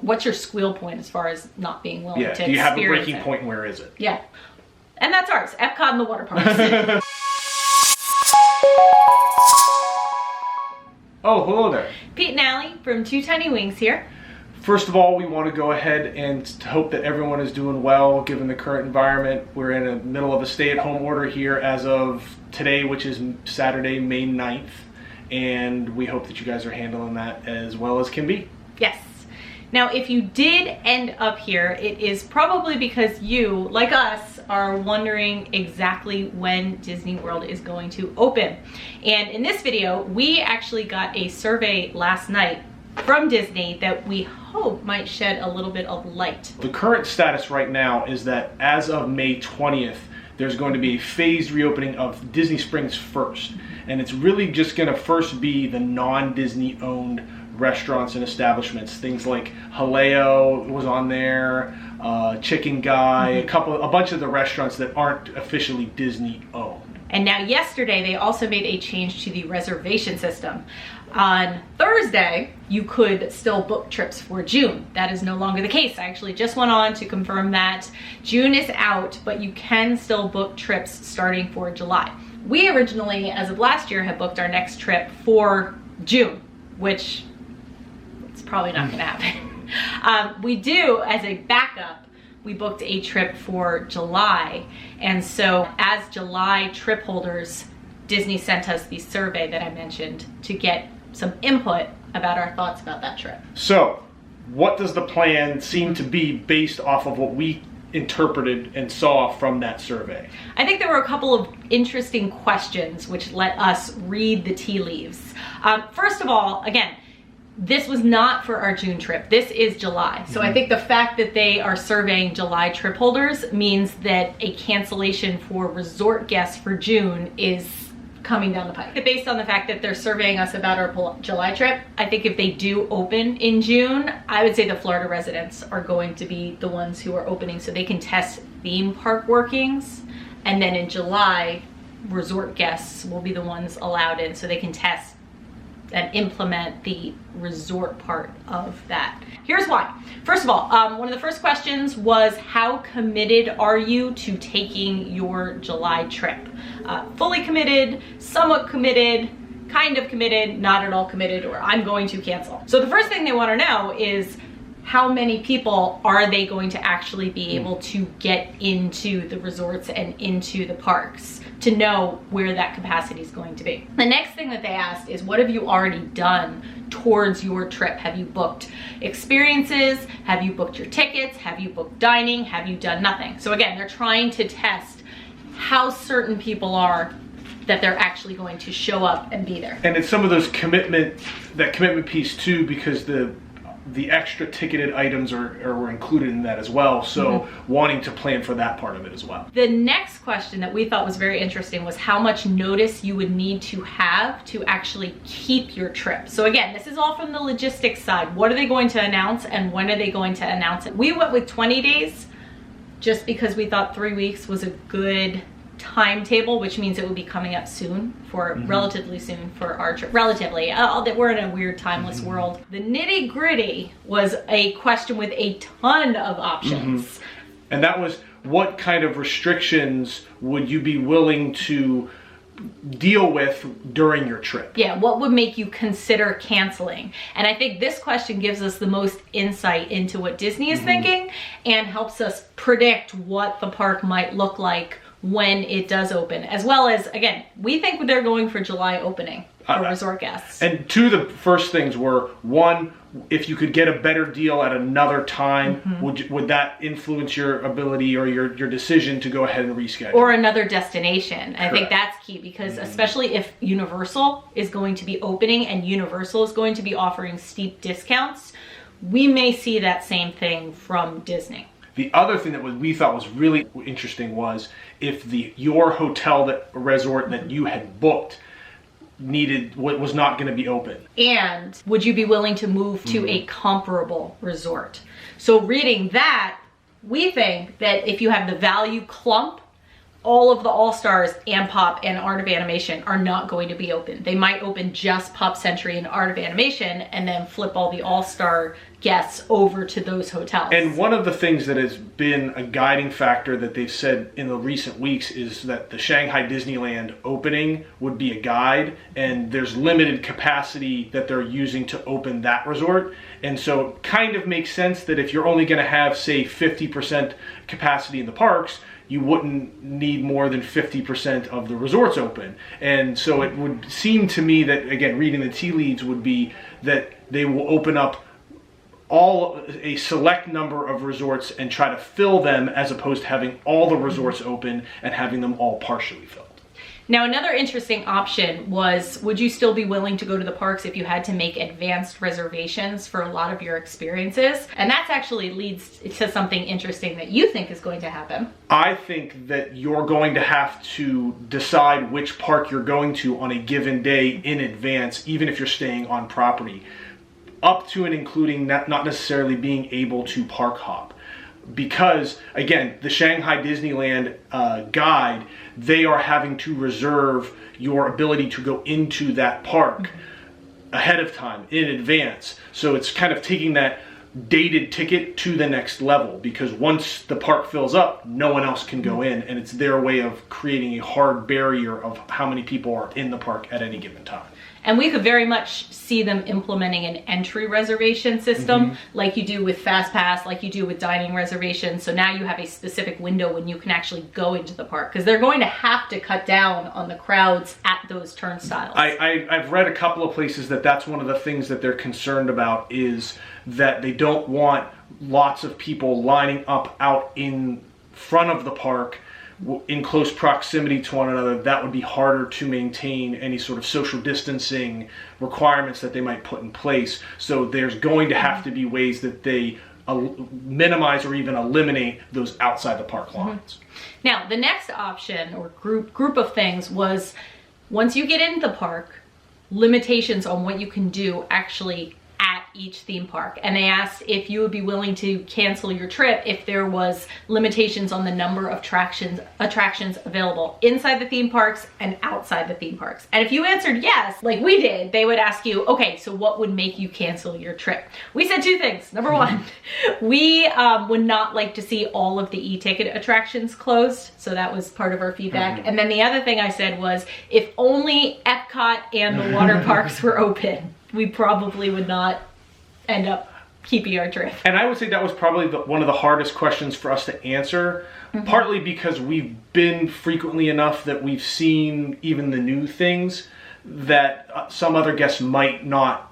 what's your squeal point as far as not being willing to experience it? Do you have a breaking point and where is it? Yeah. And that's ours, Epcot and the water parks. Oh, hello there. Pete and Allie from Two Tiny Wings here. First of all, we want to go ahead and hope that everyone is doing well given the current environment. We're in the middle of a stay-at-home order here as of today, which is Saturday, May 9th. And we hope that you guys are handling that as well as can be. Yes. Now, if you did end up here, it is probably because you, like us, are wondering exactly when Disney World is going to open. And in this video, we actually got a survey last night from Disney that we hope might shed a little bit of light. The current status right now is that as of May 20th, there's going to be a phased reopening of Disney Springs first. And it's really just going to first be the non-Disney owned restaurants and establishments. Things like Haleo was on there, Chicken Guy, a bunch of the restaurants that aren't officially Disney owned. And now yesterday, they also made a change to the reservation system. On Thursday, you could still book trips for June. That is no longer the case. I actually just went on to confirm that June is out, but you can still book trips starting for July. We originally, as of last year, had booked our next trip for June, which it's probably not gonna happen. We do, as a backup, we booked a trip for July. And so as July trip holders, Disney sent us the survey that I mentioned to get some input about our thoughts about that trip. So, what does the plan seem to be based off of what we interpreted and saw from that survey? I think there were a couple of interesting questions which let us read the tea leaves. First of all, again, this was not for our June trip. This is July. So I think the fact that they are surveying July trip holders means that a cancellation for resort guests for June is coming down the pike. Based on the fact that they're surveying us about our July trip, I think if they do open in June, I would say the Florida residents are going to be the ones who are opening so they can test theme park workings. And then in July, resort guests will be the ones allowed in so they can test and implement the resort part of that. Here's why. First of all, one of the first questions was, how committed are you to taking your July trip? Fully committed, somewhat committed, kind of committed, not at all committed, or I'm going to cancel. So the first thing they want to know is, how many people are they going to actually be able to get into the resorts and into the parks to know where that capacity is going to be. The next thing that they asked is, what have you already done towards your trip? Have you booked experiences? Have you booked your tickets? Have you booked dining? Have you done nothing? So again, they're trying to test how certain people are that they're actually going to show up and be there. And it's some of those commitment piece too, because the extra ticketed items were included in that as well. So wanting to plan for that part of it as well. The next question that we thought was very interesting was how much notice you would need to have to actually keep your trip. So again, this is all from the logistics side. What are they going to announce and when are they going to announce it? We went with 20 days just because we thought 3 weeks was a good timetable, which means it will be coming up soon, for relatively soon for our trip. Relatively, we're in a weird timeless world. The nitty gritty was a question with a ton of options. And that was, what kind of restrictions would you be willing to deal with during your trip? Yeah, what would make you consider canceling? And I think this question gives us the most insight into what Disney is thinking and helps us predict what the park might look like when it does open, as well as, again, we think they're going for July opening for resort guests. And two of the first things were, one, if you could get a better deal at another time, would that influence your ability or your decision to go ahead and reschedule? Or another destination. I think that's key, because especially if Universal is going to be opening and Universal is going to be offering steep discounts, we may see that same thing from Disney. The other thing that we thought was really interesting was if your hotel resort that you had booked was not going to be open. And would you be willing to move to a comparable resort? So reading that, we think that if you have the value clump, all of the All-Stars and Pop and Art of Animation are not going to be open. They might open just Pop Century and Art of Animation and then flip all the All-Star guests over to those hotels. And one of the things that has been a guiding factor that they've said in the recent weeks is that the Shanghai Disneyland opening would be a guide, and there's limited capacity that they're using to open that resort. And so it kind of makes sense that if you're only going to have, say, 50% capacity in the parks, you wouldn't need more than 50% of the resorts open. And so it would seem to me that, again, reading the tea leaves would be that they will open up a select number of resorts and try to fill them, as opposed to having all the resorts open and having them all partially filled. Now, another interesting option was, would you still be willing to go to the parks if you had to make advanced reservations for a lot of your experiences? And that actually leads to something interesting that you think is going to happen. I think that you're going to have to decide which park you're going to on a given day in advance, even if you're staying on property, up to and including not necessarily being able to park hop. Because, again, the Shanghai Disneyland guide, they are having to reserve your ability to go into that park ahead of time, in advance. So it's kind of taking that dated ticket to the next level, because once the park fills up, no one else can go in, and it's their way of creating a hard barrier of how many people are in the park at any given time. And we could very much see them implementing an entry reservation system, like you do with Fast Pass, like you do with dining reservations. So now you have a specific window when you can actually go into the park, because they're going to have to cut down on the crowds at those turnstiles. I've read a couple of places that that's one of the things that they're concerned about, is that they don't want lots of people lining up out in front of the park in close proximity to one another. That would be harder to maintain any sort of social distancing requirements that they might put in place. So there's going to have to be ways that they minimize or even eliminate those outside the park lines. Now, the next option or group of things was, once you get into the park, limitations on what you can do actually at each theme park. And they asked if you would be willing to cancel your trip if there was limitations on the number of attractions available inside the theme parks and outside the theme parks. And if you answered yes, like we did, they would ask you, okay, so what would make you cancel your trip? We said two things. Number one, we would not like to see all of the e-ticket attractions closed. So that was part of our feedback. And then the other thing I said was, if only Epcot and the water parks were open, we probably would not end up keeping our trip. And I would say that was probably one of the hardest questions for us to answer, partly because we've been frequently enough that we've seen even the new things that some other guests might not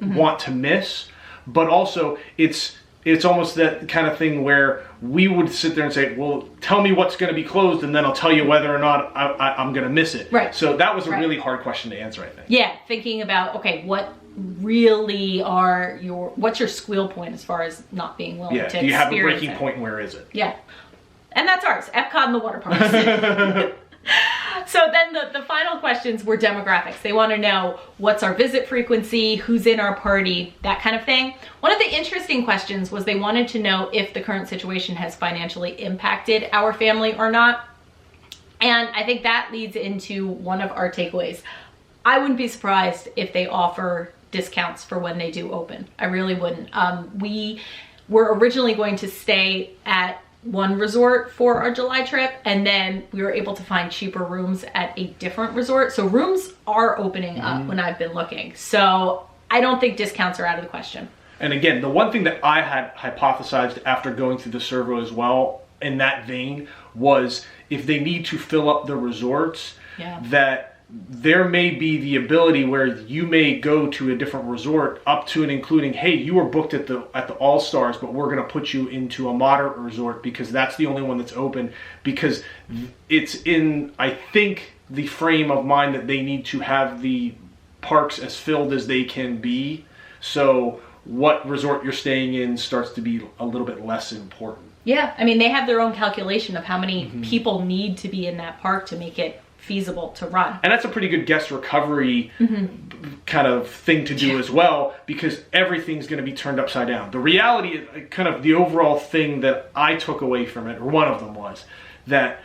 want to miss. But also, it's almost that kind of thing where we would sit there and say, well, tell me what's going to be closed, and then I'll tell you whether or not I'm going to miss it. Right. So that was a really hard question to answer, I think. Yeah, thinking about, okay, what really are what's your squeal point as far as not being willing to experience it? Do you have a breaking point, and where is it? Yeah. And that's ours, Epcot and the water parks. So then the final questions were demographics. They want to know what's our visit frequency, who's in our party, that kind of thing. One of the interesting questions was they wanted to know if the current situation has financially impacted our family or not. And I think that leads into one of our takeaways. I wouldn't be surprised if they offer discounts for when they do open. I really wouldn't. We were originally going to stay at one resort for our July trip, and then we were able to find cheaper rooms at a different resort. So rooms are opening up when I've been looking. So I don't think discounts are out of the question. And again, the one thing that I had hypothesized after going through the survey as well, in that vein, was if they need to fill up the resorts, that there may be the ability where you may go to a different resort up to and including, hey, you were booked at the All-Stars, but we're going to put you into a moderate resort because that's the only one that's open, because it's in, I think, the frame of mind that they need to have the parks as filled as they can be. So what resort you're staying in starts to be a little bit less important. Yeah, I mean, they have their own calculation of how many people need to be in that park to make it feasible to run. And that's a pretty good guest recovery kind of thing to do as well, because everything's going to be turned upside down. The reality, kind of the overall thing that I took away from it, or one of them, was that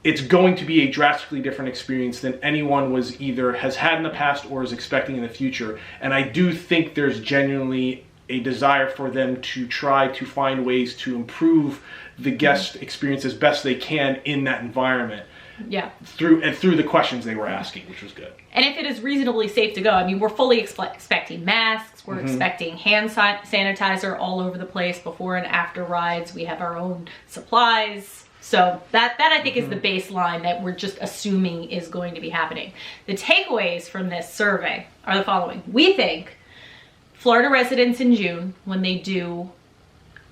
it's going to be a drastically different experience than anyone has had in the past or is expecting in the future. And I do think there's genuinely a desire for them to try to find ways to improve the guest experience as best they can in that environment. Yeah. Through the questions they were asking, which was good. And if it is reasonably safe to go, I mean, we're fully expecting masks, we're expecting hand sanitizer all over the place before and after rides. We have our own supplies. So that I think is the baseline that we're just assuming is going to be happening. The takeaways from this survey are the following. We think Florida residents in June, when they do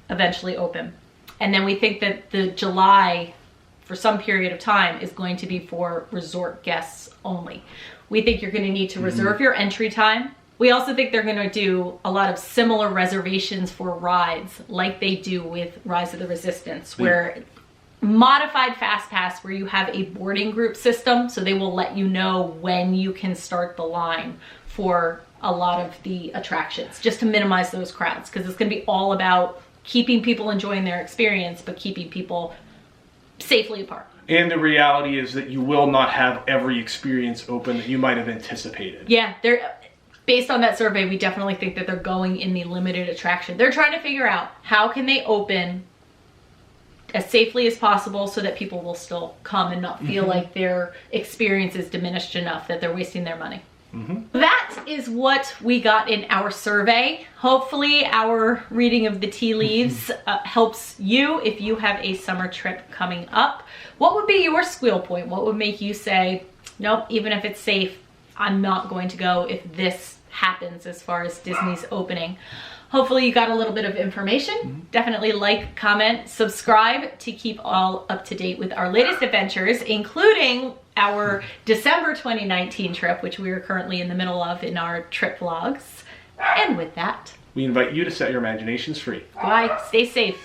eventually open, and then we think that the July, for some period of time, is going to be for resort guests only. We think you're going to need to reserve your entry time. We also think they're going to do a lot of similar reservations for rides like they do with Rise of the Resistance, where modified fast pass, where you have a boarding group system, so they will let you know when you can start the line for a lot of the attractions, just to minimize those crowds, because it's going to be all about keeping people enjoying their experience but keeping people safely apart. And the reality is that you will not have every experience open that you might have anticipated. Yeah, based on that survey, we definitely think that they're going in the limited attraction. They're trying to figure out how can they open as safely as possible so that people will still come and not feel like their experience is diminished enough that they're wasting their money. That is what we got in our survey. Hopefully our reading of the tea leaves helps you if you have a summer trip coming up. What would be your squeal point? What would make you say, nope, even if it's safe, I'm not going to go if this happens as far as Disney's opening? Hopefully you got a little bit of information. Definitely like, comment, subscribe to keep all up to date with our latest adventures, including our December 2019 trip, which we are currently in the middle of in our trip vlogs. And with that, we invite you to set your imaginations free. bye, stay safe.